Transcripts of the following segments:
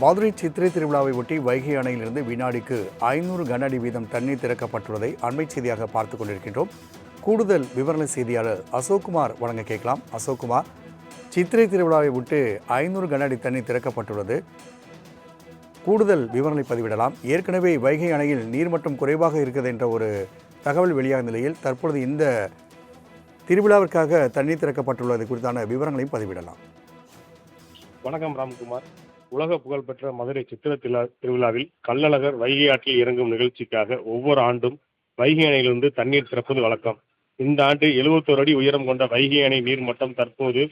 மதுரை சித்திரை திருவிழாவை ஒட்டி வைகை அணையிலிருந்து வினாடிக்கு 500 கன அடி வீதம் தண்ணீர் திறக்கப்பட்டுள்ளதை அண்மை செய்தியாக பார்த்துக் கொண்டிருக்கின்றோம். கூடுதல் விவரண செய்தியாளர் அசோக்குமார் வழங்க கேட்கலாம். அசோக்குமார், சித்திரை திருவிழாவை விட்டு 500 கன அடி தண்ணீர் திறக்கப்பட்டுள்ளது. கூடுதல் விவரங்களை பதிவிடலாம். ஏற்கனவே வைகை அணையில் நீர்மட்டம் குறைவாக இருக்கிறது என்ற ஒரு தகவல் வெளியான நிலையில் தற்பொழுது இந்த திருவிழாவிற்காக தண்ணீர் திறக்கப்பட்டுள்ளது குறித்தான விவரங்களையும் பதிவிடலாம். வணக்கம் ராம்குமார். உலக புகழ்பெற்ற மதுரை சித்திர திருவிழாவில் கள்ளழகர் வைகை ஆற்றில் இறங்கும் நிகழ்ச்சிக்காக ஒவ்வொரு ஆண்டும் வைகை அணையிலிருந்து தண்ணீர் திறப்பது வழக்கம். இந்த ஆண்டு 71 அடி உயரம் கொண்ட வைகை அணை நீர்மட்டம் தற்போது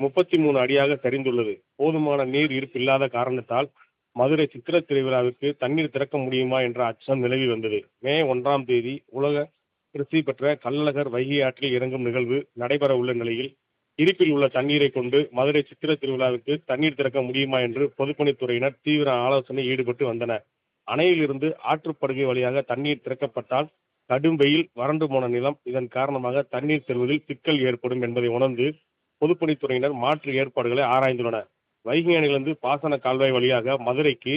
33 அடியாக சரிந்துள்ளது. போதுமான நீர் இருப்பில்லாத காரணத்தால் மதுரை சித்திர திருவிழாவிற்கு தண்ணீர் திறக்க முடியுமா என்ற அச்சம் நிலவி வந்தது. மே 1ஆம் தேதி உலக பிரசித்தி பெற்ற கள்ளழகர் வைகை ஆற்றில் இறங்கும் நிகழ்வு நடைபெற உள்ள நிலையில் இருப்பில் உள்ள தண்ணீரை கொண்டு மதுரை சித்திர திருவிழாவிற்கு தண்ணீர் திறக்க முடியுமா என்று பொதுப்பணித்துறையினர் தீவிர ஆலோசனை ஈடுபட்டு வந்தனர். அணையிலிருந்து ஆற்றுப்படுகை வழியாக தண்ணீர் திறக்கப்பட்டால் கடும் வெயில், வறண்டு போன நிலம், இதன் காரணமாக தண்ணீர் செல்வதில் சிக்கல் ஏற்படும் என்பதை உணர்ந்து பொதுப்பணித்துறையினர் மாற்று ஏற்பாடுகளை ஆராய்ந்துள்ளனர். வைகை அணையிலிருந்து பாசன கால்வாய் வழியாக மதுரைக்கு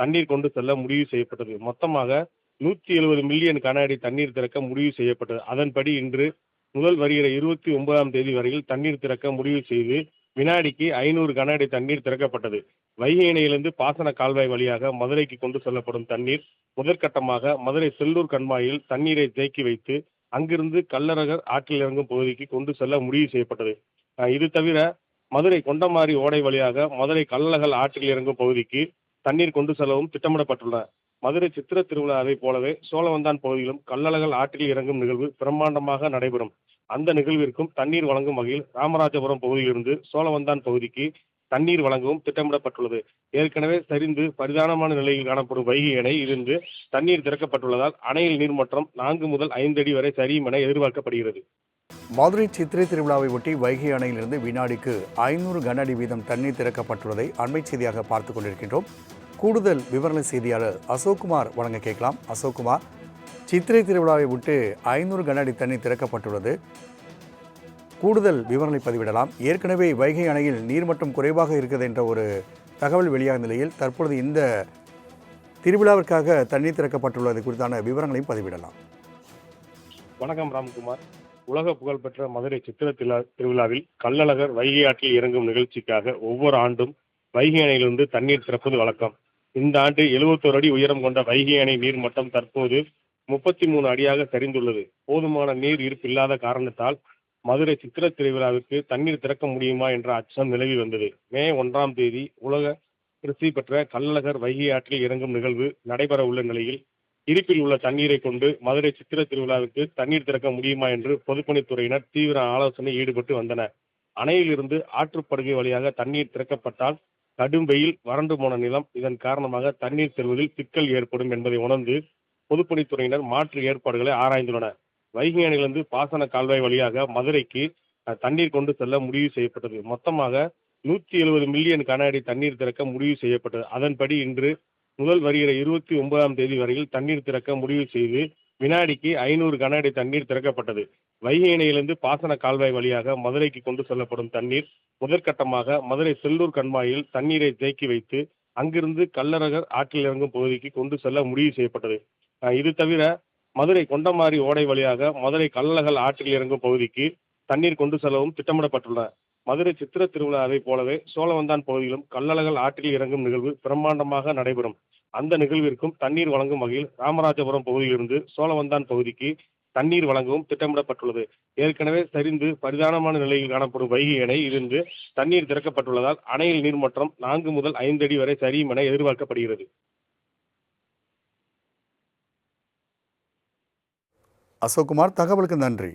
தண்ணீர் கொண்டு செல்ல முடிவு செய்யப்பட்டது. மொத்தமாக 170 மில்லியன் கன அடி தண்ணீர் திறக்க முடிவு செய்யப்பட்டது. அதன்படி இன்று முதல் வருகிற 29ஆம் தேதி வரையில் தண்ணீர் திறக்க முடிவு செய்து வினாடிக்கு 500 கன அடி தண்ணீர் திறக்கப்பட்டது. வைகை அணையிலிருந்து பாசன கால்வாய் வழியாக மதுரைக்கு கொண்டு செல்லப்படும் தண்ணீர் முதற்கட்டமாக மதுரை செல்லூர் கண்மாயில் தண்ணீரை தேக்கி வைத்து அங்கிருந்து கள்ளழகர் ஆற்றில் இறங்கும் பகுதிக்கு கொண்டு செல்ல முடிவு செய்யப்பட்டது. இது தவிர மதுரை கொண்டமாரி ஓடை வழியாக மதுரை கள்ளழகர் ஆற்றில் இறங்கும் பகுதிக்கு தண்ணீர் கொண்டு செல்லவும் திட்டமிடப்பட்டுள்ளன. மதுரை சித்திர திருவிழாவை போலவே சோழவந்தான் பகுதியிலும் கள்ளழகர் ஆற்றில் இறங்கும் நிகழ்வு பிரம்மாண்டமாக நடைபெறும். அந்த நிகழ்விற்கும் தண்ணீர் வழங்கும் வகையில் ராமராஜபுரம் பகுதியிலிருந்து சோழவந்தான் பகுதிக்கு தண்ணீர் வழங்கவும் திட்டமிடப்பட்டுள்ளது. ஏற்கனவே சரிந்து பரிதானமான நிலையில் காணப்படும் வைகை அணை இருந்து தண்ணீர் திறக்கப்பட்டுள்ளதால் அணையில் நீர்மட்டம் 4 முதல் 5 அடி வரை சரியும் என எதிர்பார்க்கப்படுகிறது. மதுரை சித்திரை திருவிழாவை ஒட்டி வைகை அணையிலிருந்து வினாடிக்கு 500 கன அடி வீதம் தண்ணீர் திறக்கப்பட்டுள்ளதை அண்மை செய்தியாக பார்த்துக் கொண்டிருக்கின்றோம். கூடுதல் விவரண செய்தியாளர் அசோக்குமார் வழங்க கேட்கலாம். அசோக்குமார், சித்திரை திருவிழாவை விட்டு 500 கன அடி தண்ணீர் திறக்கப்பட்டுள்ளது. கூடுதல் விவரங்களை பதிவிடலாம். ஏற்கனவே வைகை அணையில் நீர்மட்டம் குறைவாக இருக்கிறது என்ற ஒரு தகவல் வெளியான நிலையில் தற்பொழுது இந்த திருவிழாவிற்காக தண்ணீர் திறக்கப்பட்டுள்ளது குறித்தான விவரங்களையும் பதிவிடலாம். வணக்கம் ராம்குமார். உலக புகழ்பெற்ற மதுரை சித்திர திருவிழாவில் கள்ளழகர் வைகை ஆற்றில் இறங்கும் நிகழ்ச்சிக்காக ஒவ்வொரு ஆண்டும் வைகை அணையிலிருந்து தண்ணீர் திறப்பது வழக்கம். இந்த ஆண்டு 71 அடி உயரம் கொண்ட வைகை அணை நீர்மட்டம் தற்போது 33 அடியாக சரிந்துள்ளது. போதுமான நீர் இருப்பில்லாத காரணத்தால் மதுரை சித்திர திருவிழாவிற்கு தண்ணீர் திறக்க முடியுமா என்ற அச்சம் நிலவி வந்தது. மே 1ஆம் தேதி உலக பிரசித்தி பெற்ற கள்ளழகர் வைகை ஆற்றில் இறங்கும் நிகழ்வு நடைபெற உள்ள நிலையில் இருப்பில் உள்ள தண்ணீரை கொண்டு மதுரை சித்திர திருவிழாவிற்கு தண்ணீர் திறக்க முடியுமா என்று பொதுப்பணித்துறையினர் தீவிர ஆலோசனை ஈடுபட்டு வந்தனர். அணையிலிருந்து ஆற்றுப்படுகை வழியாக தண்ணீர் திறக்கப்பட்டால் கடும் வெயில், வறண்டு போன நிலம், இதன் காரணமாக தண்ணீர் செல்வதில் சிக்கல் ஏற்படும் என்பதை உணர்ந்து பொதுப்பணித்துறையினர் மாற்று ஏற்பாடுகளை ஆராய்ந்துள்ளனர். வைகை அணையிலிருந்து பாசன கால்வாய் வழியாக மதுரைக்கு தண்ணீர் கொண்டு செல்ல முடிவு செய்யப்பட்டது. மொத்தமாக 170 மில்லியன் கன அடி தண்ணீர் திறக்க முடிவு செய்யப்பட்டது. அதன்படி இன்று முதல் வருகிற 29ஆம் தேதி வரையில் தண்ணீர் திறக்க முடிவு செய்து வினாடிக்கு 500 கன அடி தண்ணீர் திறக்கப்பட்டது. வைகை அணையிலிருந்து பாசன கால்வாய் வழியாக மதுரைக்கு கொண்டு செல்லப்படும் தண்ணீர் முதற்கட்டமாக மதுரை செல்லூர் கண்மாயில் தண்ணீரை தேக்கி வைத்து அங்கிருந்து கள்ளழகர் ஆற்றில் இறங்கும் பகுதிக்கு கொண்டு செல்ல முடிவு செய்யப்பட்டது. இது தவிர மதுரை கொண்டமாரி ஓடை வழியாக மதுரை கள்ளழகர் ஆற்றில் இறங்கும் பகுதிக்கு தண்ணீர் கொண்டு செல்லவும் திட்டமிடப்பட்டுள்ளன. மதுரை சித்திர திருவிழாவை போலவே சோழவந்தான் பகுதியிலும் கள்ளழகர் ஆற்றில் இறங்கும் நிகழ்வு பிரம்மாண்டமாக நடைபெறும். அந்த நிகழ்விற்கும் தண்ணீர் வழங்கும் வகையில் ராமராஜபுரம் பகுதியிலிருந்து சோழவந்தான் பகுதிக்கு தண்ணீர் வழங்கவும் திட்டமிடப்பட்டுள்ளது. ஏற்கனவே சரிந்து பரிதானமான நிலையில் காணப்படும் வைகை அணை இருந்து தண்ணீர் திறக்கப்பட்டுள்ளதால் அணையில் நீர்மட்டம் 4 முதல் 5 அடி வரை சரியும் என எதிர்பார்க்கப்படுகிறது. அசோக்குமார், தகவலுக்கு நன்றி.